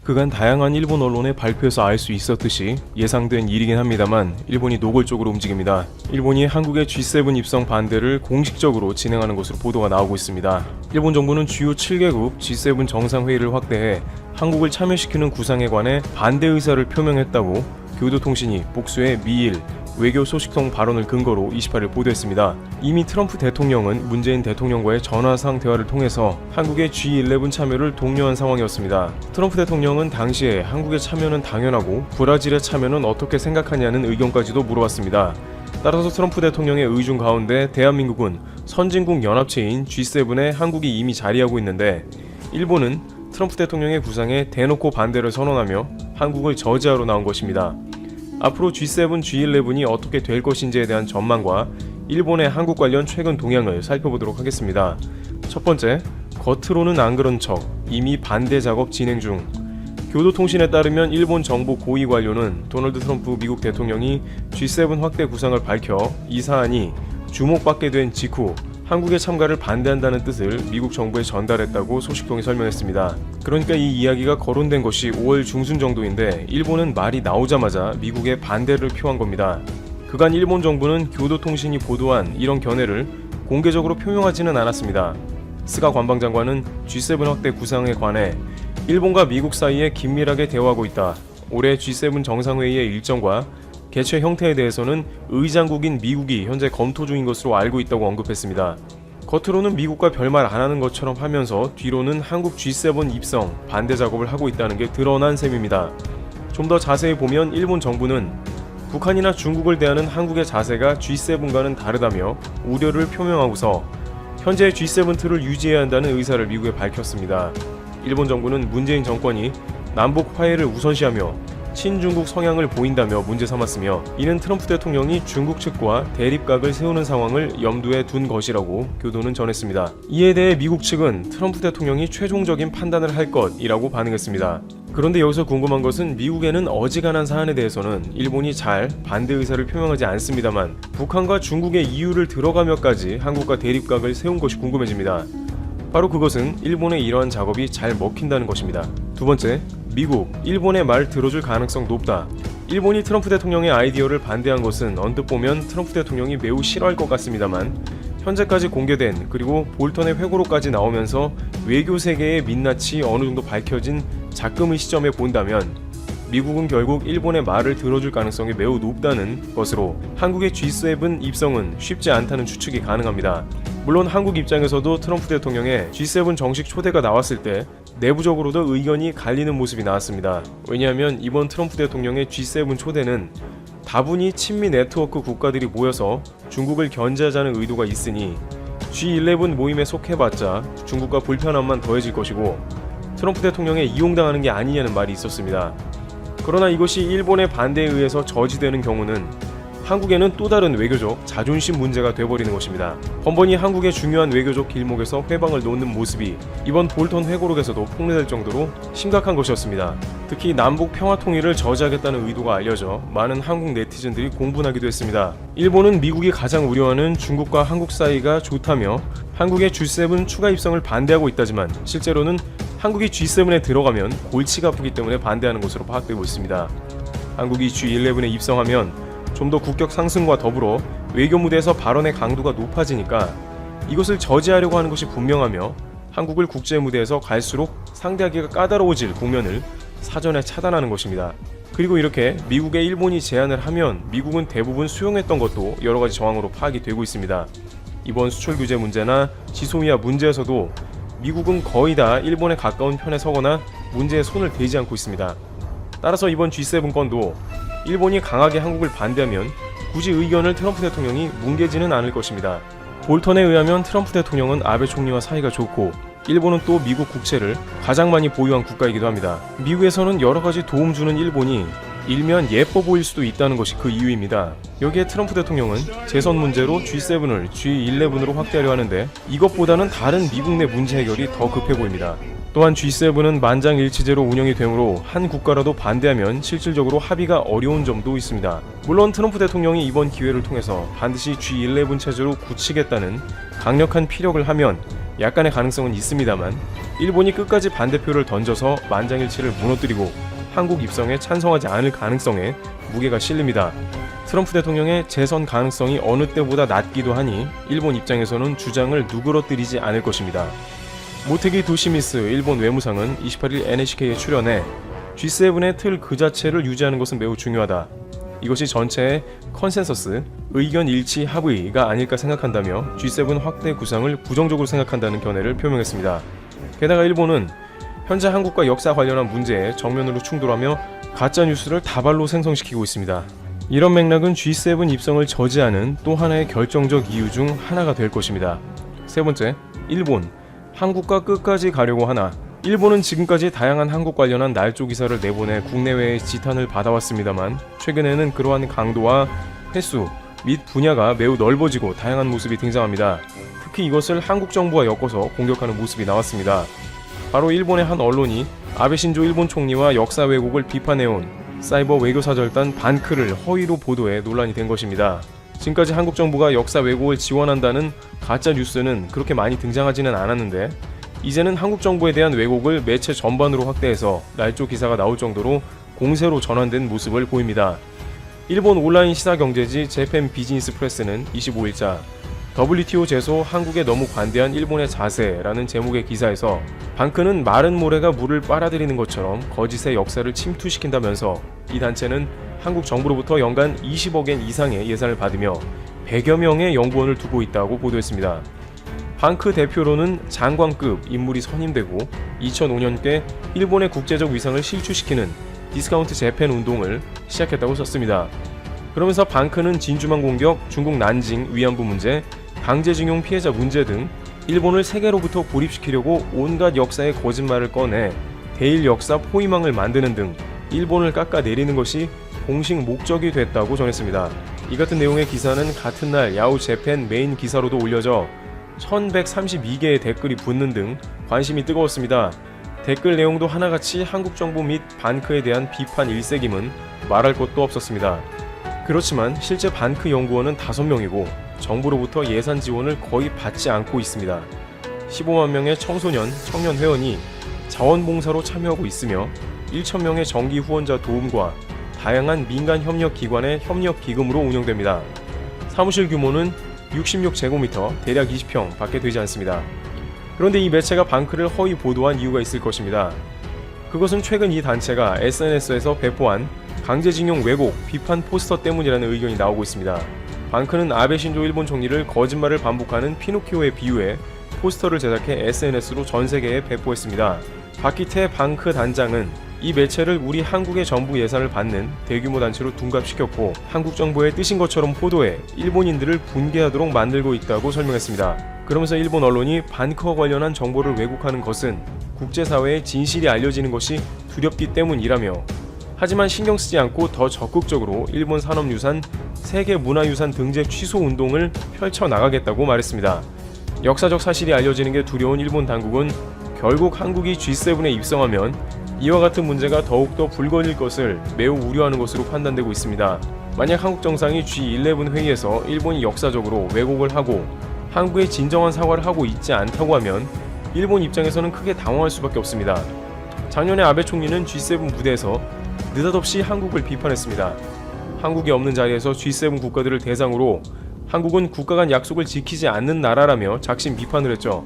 그간 다양한 일본 언론의 발표에서 알 수 있었듯이 예상된 일이긴 합니다만 일본이 노골적으로 움직입니다. 일본이 한국의 G7 입성 반대를 공식적으로 진행하는 것으로 보도가 나오고 있습니다. 일본 정부는 주요 7개국 G7 정상회의를 확대해 한국을 참여시키는 구상에 관해 반대 의사를 표명했다고 교도통신이 복수의 미일 외교 소식통 발언을 근거로 28일 보도했습니다. 이미 트럼프 대통령은 문재인 대통령과의 전화상 대화를 통해서 한국의 G11 참여를 독려한 상황이었습니다. 트럼프 대통령은 당시에 한국의 참여는 당연하고 브라질의 참여는 어떻게 생각하냐는 의견까지도 물어봤습니다. 따라서 트럼프 대통령의 의중 가운데 대한민국은 선진국 연합체인 G7에 한국이 이미 자리하고 있는데 일본은 트럼프 대통령의 구상에 대놓고 반대를 선언하며 한국을 저지하러 나온 것입니다. 앞으로 G7, G11이 어떻게 될 것인지에 대한 전망과 일본의 한국 관련 최근 동향을 살펴보도록 하겠습니다. 첫 번째, 겉으로는 안 그런 척, 이미 반대 작업 진행 중. 교도통신에 따르면 일본 정부 고위 관료는 도널드 트럼프 미국 대통령이 G7 확대 구상을 밝혀 이 사안이 주목받게 된 직후 한국의 참가를 반대한다는 뜻을 미국 정부에 전달했다고 소식통이 설명했습니다. 그러니까 이 이야기가 거론된 것이 5월 중순 정도인데 일본은 말이 나오자마자 미국에 반대를 표한 겁니다. 그간 일본 정부는 교도통신이 보도한 이런 견해를 공개적으로 표명하지는 않았습니다. 스가 관방장관은 G7 확대 구상에 관해 일본과 미국 사이에 긴밀하게 대화하고 있다. 올해 G7 정상회의의 일정과 개최 형태에 대해서는 의장국인 미국이 현재 검토 중인 것으로 알고 있다고 언급했습니다. 겉으로는 미국과 별말 안 하는 것처럼 하면서 뒤로는 한국 G7 입성 반대 작업을 하고 있다는 게 드러난 셈입니다. 좀 더 자세히 보면 일본 정부는 북한이나 중국을 대하는 한국의 자세가 G7과는 다르다며 우려를 표명하고서 현재 G7 틀을 유지해야 한다는 의사를 미국에 밝혔습니다. 일본 정부는 문재인 정권이 남북 화해를 우선시하며 친중국 성향을 보인다며 문제 삼았으며 이는 트럼프 대통령이 중국 측과 대립각을 세우는 상황을 염두에 둔 것이라고 교도는 전했습니다. 이에 대해 미국 측은 트럼프 대통령이 최종적인 판단을 할 것이라고 반응했습니다. 그런데 여기서 궁금한 것은 미국에는 어지간한 사안에 대해서는 일본이 잘 반대 의사를 표명하지 않습니다만 북한과 중국의 이유를 들어가며까지 한국과 대립각을 세운 것이 궁금해집니다. 바로 그것은 일본의 이러한 작업이 잘 먹힌다는 것입니다. 두 번째, 미국, 일본의 말 들어줄 가능성 높다. 일본이 트럼프 대통령의 아이디어를 반대한 것은 언뜻 보면 트럼프 대통령이 매우 싫어할 것 같습니다만 현재까지 공개된 그리고 볼턴의 회고록까지 나오면서 외교 세계의 민낯이 어느 정도 밝혀진 작금의 시점에 본다면 미국은 결국 일본의 말을 들어줄 가능성이 매우 높다는 것으로 한국의 G7 입성은 쉽지 않다는 추측이 가능합니다. 물론 한국 입장에서도 트럼프 대통령의 G7 정식 초대가 나왔을 때 내부적으로도 의견이 갈리는 모습이 나왔습니다. 왜냐하면 이번 트럼프 대통령의 G7 초대는 다분히 친미 네트워크 국가들이 모여서 중국을 견제하자는 의도가 있으니 G11 모임에 속해봤자 중국과 불편함만 더해질 것이고 트럼프 대통령에 이용당하는 게 아니냐는 말이 있었습니다. 그러나 이것이 일본의 반대에 의해서 저지되는 경우는 한국에는 또 다른 외교적 자존심 문제가 돼버리는 것입니다. 번번이 한국의 중요한 외교적 길목에서 회방을 놓는 모습이 이번 볼턴 회고록에서도 폭로될 정도로 심각한 것이었습니다. 특히 남북 평화 통일을 저지하겠다는 의도가 알려져 많은 한국 네티즌들이 공분하기도 했습니다. 일본은 미국이 가장 우려하는 중국과 한국 사이가 좋다며 한국의 G7 추가 입성을 반대하고 있다지만 실제로는 한국이 G7에 들어가면 골치가 아프기 때문에 반대하는 것으로 파악되고 있습니다. 한국이 G11에 입성하면 좀 더 국격 상승과 더불어 외교 무대에서 발언의 강도가 높아지니까 이것을 저지하려고 하는 것이 분명하며 한국을 국제 무대에서 갈수록 상대하기가 까다로워질 국면을 사전에 차단하는 것입니다. 그리고 이렇게 미국에 일본이 제안을 하면 미국은 대부분 수용했던 것도 여러가지 정황으로 파악이 되고 있습니다. 이번 수출 규제 문제나 지소미아 문제에서도 미국은 거의 다 일본에 가까운 편에 서거나 문제에 손을 대지 않고 있습니다. 따라서 이번 G7 건도 일본이 강하게 한국을 반대하면 굳이 의견을 트럼프 대통령이 뭉개지는 않을 것입니다. 볼턴에 의하면 트럼프 대통령은 아베 총리와 사이가 좋고 일본은 또 미국 국채를 가장 많이 보유한 국가이기도 합니다. 미국에서는 여러가지 도움 주는 일본이 일면 예뻐 보일 수도 있다는 것이 그 이유입니다. 여기에 트럼프 대통령은 재선 문제로 G7을 G11으로 확대하려 하는데 이것보다는 다른 미국 내 문제 해결이 더 급해 보입니다. 또한 G7은 만장일치제로 운영이 되므로 한 국가라도 반대하면 실질적으로 합의가 어려운 점도 있습니다. 물론 트럼프 대통령이 이번 기회를 통해서 반드시 G11 체제로 굳히겠다는 강력한 피력을 하면 약간의 가능성은 있습니다만 일본이 끝까지 반대표를 던져서 만장일치를 무너뜨리고 한국 입성에 찬성하지 않을 가능성에 무게가 실립니다. 트럼프 대통령의 재선 가능성이 어느 때보다 낮기도 하니 일본 입장에서는 주장을 누그러뜨리지 않을 것입니다. 모테기 도시미스 일본 외무상은 28일 NHK에 출연해 G7의 틀 그 자체를 유지하는 것은 매우 중요하다. 이것이 전체의 컨센서스, 의견 일치 합의가 아닐까 생각한다며 G7 확대 구상을 부정적으로 생각한다는 견해를 표명했습니다. 게다가 일본은 현재 한국과 역사 관련한 문제에 정면으로 충돌하며 가짜뉴스를 다발로 생성시키고 있습니다. 이런 맥락은 G7 입성을 저지하는 또 하나의 결정적 이유 중 하나가 될 것입니다. 세 번째, 일본. 한국과 끝까지 가려고 하나. 일본은 지금까지 다양한 한국 관련한 날조 기사를 내보내 국내외의 지탄을 받아왔습니다만 최근에는 그러한 강도와 횟수 및 분야가 매우 넓어지고 다양한 모습이 등장합니다. 특히 이것을 한국 정부와 엮어서 공격하는 모습이 나왔습니다. 바로 일본의 한 언론이 아베 신조 일본 총리와 역사 왜곡을 비판해온 사이버 외교사절단 반크를 허위로 보도해 논란이 된 것입니다. 지금까지 한국 정부가 역사 왜곡을 지원한다는 가짜 뉴스는 그렇게 많이 등장하지는 않았는데 이제는 한국 정부에 대한 왜곡을 매체 전반으로 확대해서 날조 기사가 나올 정도로 공세로 전환된 모습을 보입니다. 일본 온라인 시사경제지 재팬 비즈니스 프레스는 25일자 WTO 제소 한국에 너무 관대한 일본의 자세라는 제목의 기사에서 반크는 마른 모래가 물을 빨아들이는 것처럼 거짓의 역사를 침투시킨다면서 이 단체는 한국 정부로부터 연간 20억 엔 이상의 예산을 받으며 100여 명의 연구원을 두고 있다고 보도했습니다. 반크 대표로는 장관급 인물이 선임되고 2005년께 일본의 국제적 위상을 실추시키는 디스카운트 재팬 운동을 시작했다고 썼습니다. 그러면서 반크는 진주만 공격, 중국 난징 위안부 문제, 강제징용 피해자 문제 등 일본을 세계로부터 고립시키려고 온갖 역사의 거짓말을 꺼내 대일 역사 포위망을 만드는 등 일본을 깎아내리는 것이 공식 목적이 됐다고 전했습니다. 이 같은 내용의 기사는 같은 날 야후 재팬 메인 기사로도 올려져 1132개의 댓글이 붙는 등 관심이 뜨거웠습니다. 댓글 내용도 하나같이 한국 정부 및 반크에 대한 비판 일색임은 말할 것도 없었습니다. 그렇지만 실제 반크 연구원은 5명이고 정부로부터 예산 지원을 거의 받지 않고 있습니다. 15만 명의 청소년, 청년 회원이 자원봉사로 참여하고 있으며 1,000명의 정기 후원자 도움과 다양한 민간 협력 기관의 협력 기금으로 운영됩니다. 사무실 규모는 66제곱미터 대략 20평 밖에 되지 않습니다. 그런데 이 매체가 반크를 허위 보도한 이유가 있을 것입니다. 그것은 최근 이 단체가 SNS에서 배포한 강제징용 왜곡 비판 포스터 때문이라는 의견이 나오고 있습니다. 반크는 아베 신조 일본 총리를 거짓말을 반복하는 피노키오에 비유해 포스터를 제작해 SNS로 전 세계에 배포했습니다. 박기태 반크 단장은 이 매체를 우리 한국의 정부 예산을 받는 대규모 단체로 둔갑시켰고 한국 정부의 뜻인 것처럼 포도해 일본인들을 분개하도록 만들고 있다고 설명했습니다. 그러면서 일본 언론이 반크와 관련한 정보를 왜곡하는 것은 국제사회에 진실이 알려지는 것이 두렵기 때문이라며 하지만 신경 쓰지 않고 더 적극적으로 일본 산업유산, 세계문화유산 등재 취소 운동을 펼쳐나가겠다고 말했습니다. 역사적 사실이 알려지는 게 두려운 일본 당국은 결국 한국이 G7에 입성하면 이와 같은 문제가 더욱더 불거질 것을 매우 우려하는 것으로 판단되고 있습니다. 만약 한국 정상이 G11 회의에서 일본이 역사적으로 왜곡을 하고 한국에 진정한 사과를 하고 있지 않다고 하면 일본 입장에서는 크게 당황할 수밖에 없습니다. 작년에 아베 총리는 G7 무대에서 느닷없이 한국을 비판했습니다. 한국이 없는 자리에서 G7 국가들을 대상으로 한국은 국가 간 약속을 지키지 않는 나라라며 작심 비판을 했죠.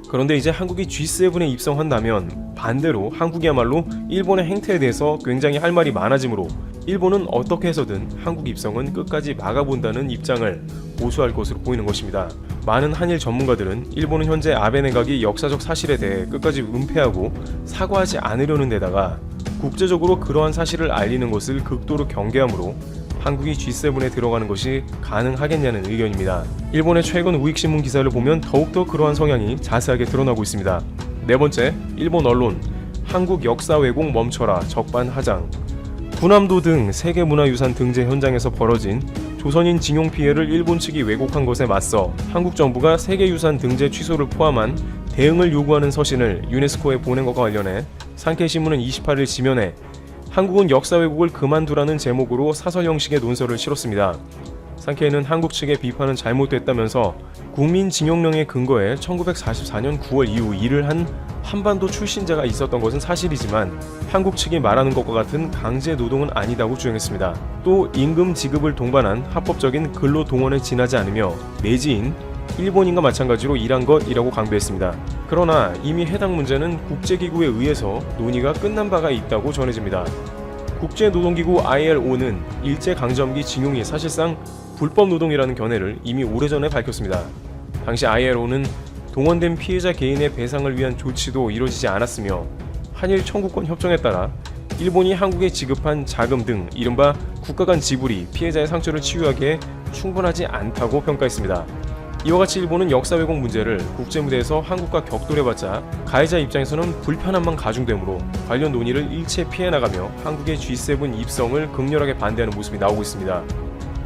그런데 이제 한국이 G7에 입성한다면 반대로 한국이야말로 일본의 행태에 대해서 굉장히 할 말이 많아지므로 일본은 어떻게 해서든 한국 입성은 끝까지 막아본다는 입장을 고수할 것으로 보이는 것입니다. 많은 한일 전문가들은 일본은 현재 아베 내각이 역사적 사실에 대해 끝까지 은폐하고 사과하지 않으려는 데다가 국제적으로 그러한 사실을 알리는 것을 극도로 경계하므로 한국이 G7에 들어가는 것이 가능하겠냐는 의견입니다. 일본의 최근 우익신문 기사를 보면 더욱더 그러한 성향이 자세하게 드러나고 있습니다. 네 번째, 일본 언론 한국 역사 왜곡 멈춰라 적반하장. 군함도 등 세계문화유산 등재 현장에서 벌어진 조선인 징용 피해를 일본 측이 왜곡한 것에 맞서 한국 정부가 세계유산 등재 취소를 포함한 대응을 요구하는 서신을 유네스코에 보낸 것과 관련해 산케이신문은 28일 지면에 한국은 역사 왜곡을 그만두라는 제목으로 사설 형식의 논설을 실었습니다. 산케이는 한국 측의 비판은 잘못됐다면서 국민징용령의 근거에 1944년 9월 이후 일을 한 한반도 출신자가 있었던 것은 사실이지만 한국 측이 말하는 것과 같은 강제 노동은 아니다고 주장했습니다. 또 임금 지급을 동반한 합법적인 근로 동원에 지나지 않으며 내지인 일본인과 마찬가지로 일한 것이라고 강조했습니다. 그러나 이미 해당 문제는 국제기구에 의해서 논의가 끝난 바가 있다고 전해집니다. 국제노동기구 ILO는 일제강점기 징용이 사실상 불법 노동이라는 견해를 이미 오래전에 밝혔습니다. 당시 ILO는 동원된 피해자 개인의 배상을 위한 조치도 이루어지지 않았으며 한일 청구권 협정에 따라 일본이 한국에 지급한 자금 등 이른바 국가 간 지불이 피해자의 상처를 치유하기에 충분하지 않다고 평가했습니다. 이와 같이 일본은 역사 왜곡 문제를 국제무대에서 한국과 격돌해봤자 가해자 입장에서는 불편함만 가중되므로 관련 논의를 일체 피해나가며 한국의 G7 입성을 극렬하게 반대하는 모습이 나오고 있습니다.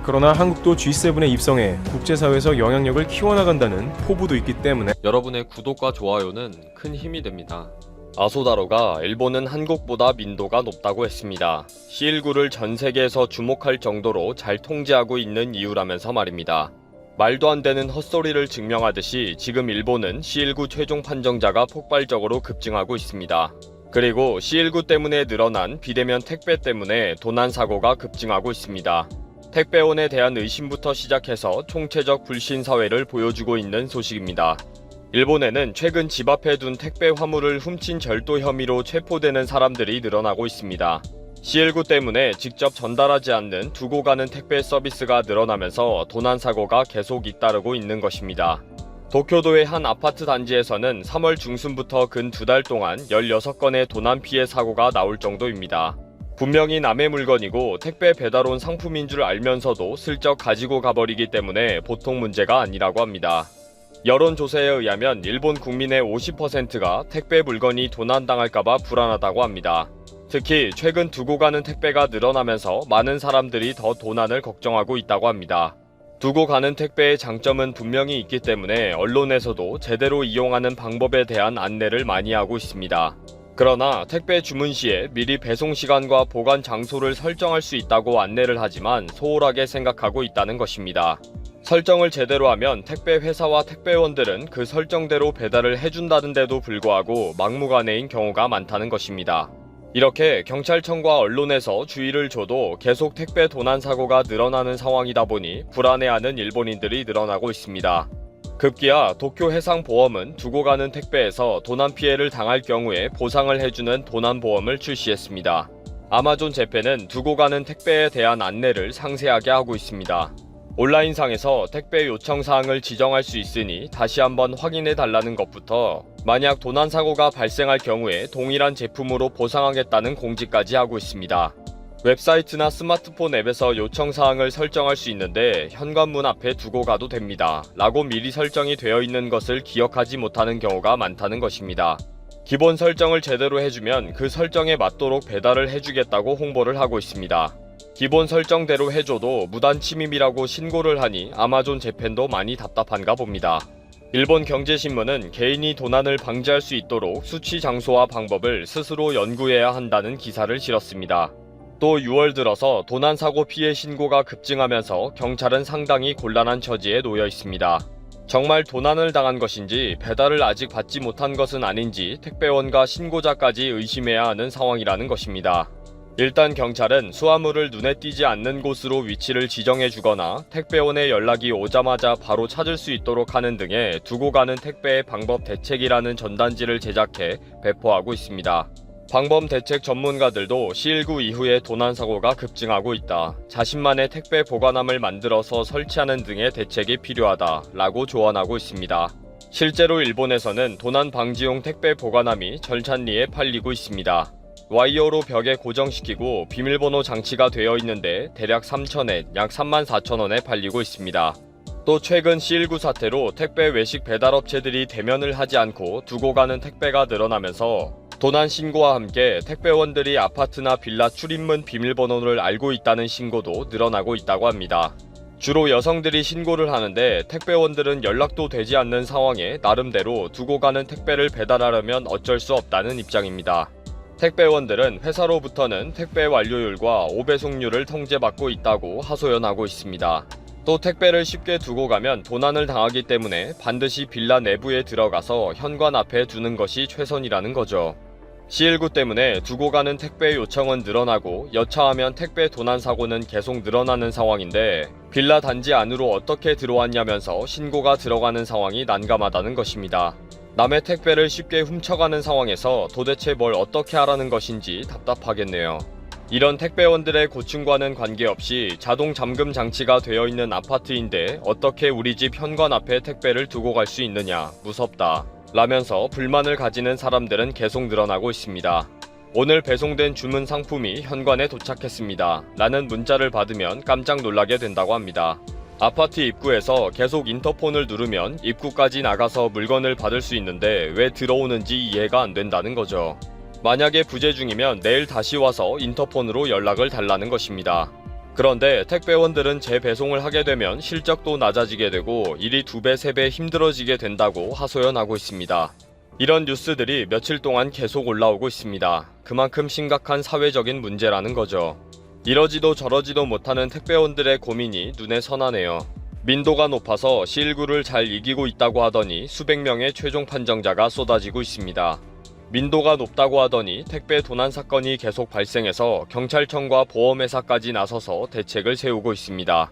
그러나 한국도 G7에 입성해 국제사회에서 영향력을 키워나간다는 포부도 있기 때문에 여러분의 구독과 좋아요는 큰 힘이 됩니다. 아소다로가 일본은 한국보다 민도가 높다고 했습니다. C19를 전 세계에서 주목할 정도로 잘 통제하고 있는 이유라면서 말입니다. 말도 안 되는 헛소리를 증명하듯이 지금 일본은 C19 최종 판정자가 폭발적으로 급증하고 있습니다. 그리고 C19 때문에 늘어난 비대면 택배 때문에 도난사고가 급증하고 있습니다. 택배원에 대한 의심부터 시작해서 총체적 불신 사회를 보여주고 있는 소식입니다. 일본에는 최근 집 앞에 둔 택배 화물을 훔친 절도 혐의로 체포되는 사람들이 늘어나고 있습니다. C19 때문에 직접 전달하지 않는 두고 가는 택배 서비스가 늘어나면서 도난사고가 계속 잇따르고 있는 것입니다. 도쿄도의 한 아파트 단지에서는 3월 중순부터 근 2달 동안 16건의 도난 피해 사고가 나올 정도입니다. 분명히 남의 물건이고 택배 배달 온 상품인 줄 알면서도 슬쩍 가지고 가버리기 때문에 보통 문제가 아니라고 합니다. 여론조사에 의하면 일본 국민의 50%가 택배 물건이 도난당할까봐 불안하다고 합니다. 특히 최근 두고 가는 택배가 늘어나면서 많은 사람들이 더 도난을 걱정하고 있다고 합니다. 두고 가는 택배의 장점은 분명히 있기 때문에 언론에서도 제대로 이용하는 방법에 대한 안내를 많이 하고 있습니다. 그러나 택배 주문 시에 미리 배송 시간과 보관 장소를 설정할 수 있다고 안내를 하지만 소홀하게 생각하고 있다는 것입니다. 설정을 제대로 하면 택배 회사와 택배원들은 그 설정대로 배달을 해준다는데도 불구하고 막무가내인 경우가 많다는 것입니다. 이렇게 경찰청과 언론에서 주의를 줘도 계속 택배 도난 사고가 늘어나는 상황이다 보니 불안해하는 일본인들이 늘어나고 있습니다. 급기야 도쿄해상보험은 두고 가는 택배에서 도난 피해를 당할 경우에 보상을 해주는 도난보험을 출시했습니다. 아마존 재팬은 두고 가는 택배에 대한 안내를 상세하게 하고 있습니다. 온라인상에서 택배 요청 사항을 지정할 수 있으니 다시 한번 확인해 달라는 것부터 만약 도난 사고가 발생할 경우에 동일한 제품으로 보상하겠다는 공지까지 하고 있습니다. 웹사이트나 스마트폰 앱에서 요청 사항을 설정할 수 있는데 현관문 앞에 두고 가도 됩니다. 라고 미리 설정이 되어 있는 것을 기억하지 못하는 경우가 많다는 것입니다. 기본 설정을 제대로 해주면 그 설정에 맞도록 배달을 해주겠다고 홍보를 하고 있습니다. 기본 설정대로 해줘도 무단 침입이라고 신고를 하니 아마존 재팬도 많이 답답한가 봅니다. 일본 경제신문은 개인이 도난을 방지할 수 있도록 수치 장소와 방법을 스스로 연구해야 한다는 기사를 실었습니다. 또 6월 들어서 도난사고 피해 신고가 급증하면서 경찰은 상당히 곤란한 처지에 놓여 있습니다. 정말 도난을 당한 것인지 배달을 아직 받지 못한 것은 아닌지 택배원과 신고자까지 의심해야 하는 상황이라는 것입니다. 일단 경찰은 수화물을 눈에 띄지 않는 곳으로 위치를 지정해주거나 택배원의 연락이 오자마자 바로 찾을 수 있도록 하는 등의 두고 가는 택배의 방법 대책이라는 전단지를 제작해 배포하고 있습니다. 방범 대책 전문가들도 C19 이후에 도난사고가 급증하고 있다. 자신만의 택배 보관함을 만들어서 설치하는 등의 대책이 필요하다. 라고 조언하고 있습니다. 실제로 일본에서는 도난 방지용 택배 보관함이 절찬리에 팔리고 있습니다. 와이어로 벽에 고정시키고 비밀번호 장치가 되어 있는데 대략 3,000엔, 약 34,000원에 팔리고 있습니다. 또 최근 C19 사태로 택배 외식 배달업체들이 대면을 하지 않고 두고 가는 택배가 늘어나면서 도난 신고와 함께 택배원들이 아파트나 빌라 출입문 비밀번호를 알고 있다는 신고도 늘어나고 있다고 합니다. 주로 여성들이 신고를 하는데 택배원들은 연락도 되지 않는 상황에 나름대로 두고 가는 택배를 배달하려면 어쩔 수 없다는 입장입니다. 택배원들은 회사로부터는 택배 완료율과 오배송률을 통제받고 있다고 하소연하고 있습니다. 또 택배를 쉽게 두고 가면 도난을 당하기 때문에 반드시 빌라 내부에 들어가서 현관 앞에 두는 것이 최선이라는 거죠. C19 때문에 두고 가는 택배 요청은 늘어나고 여차하면 택배 도난 사고는 계속 늘어나는 상황인데 빌라 단지 안으로 어떻게 들어왔냐면서 신고가 들어가는 상황이 난감하다는 것입니다. 남의 택배를 쉽게 훔쳐가는 상황에서 도대체 뭘 어떻게 하라는 것인지 답답하겠네요. 이런 택배원들의 고충과는 관계없이 자동 잠금 장치가 되어 있는 아파트인데 어떻게 우리 집 현관 앞에 택배를 두고 갈 수 있느냐, 무섭다 라면서 불만을 가지는 사람들은 계속 늘어나고 있습니다. 오늘 배송된 주문 상품이 현관에 도착했습니다 라는 문자를 받으면 깜짝 놀라게 된다고 합니다. 아파트 입구에서 계속 인터폰을 누르면 입구까지 나가서 물건을 받을 수 있는데 왜 들어오는지 이해가 안 된다는 거죠. 만약에 부재 중이면 내일 다시 와서 인터폰으로 연락을 달라는 것입니다. 그런데 택배원들은 재배송을 하게 되면 실적도 낮아지게 되고 일이 2배, 3배 힘들어지게 된다고 하소연하고 있습니다. 이런 뉴스들이 며칠 동안 계속 올라오고 있습니다. 그만큼 심각한 사회적인 문제라는 거죠. 이러지도 저러지도 못하는 택배원들의 고민이 눈에 선하네요. 민도가 높아서 C19를 잘 이기고 있다고 하더니 수백 명의 최종 판정자가 쏟아지고 있습니다. 민도가 높다고 하더니 택배 도난 사건이 계속 발생해서 경찰청과 보험회사까지 나서서 대책을 세우고 있습니다.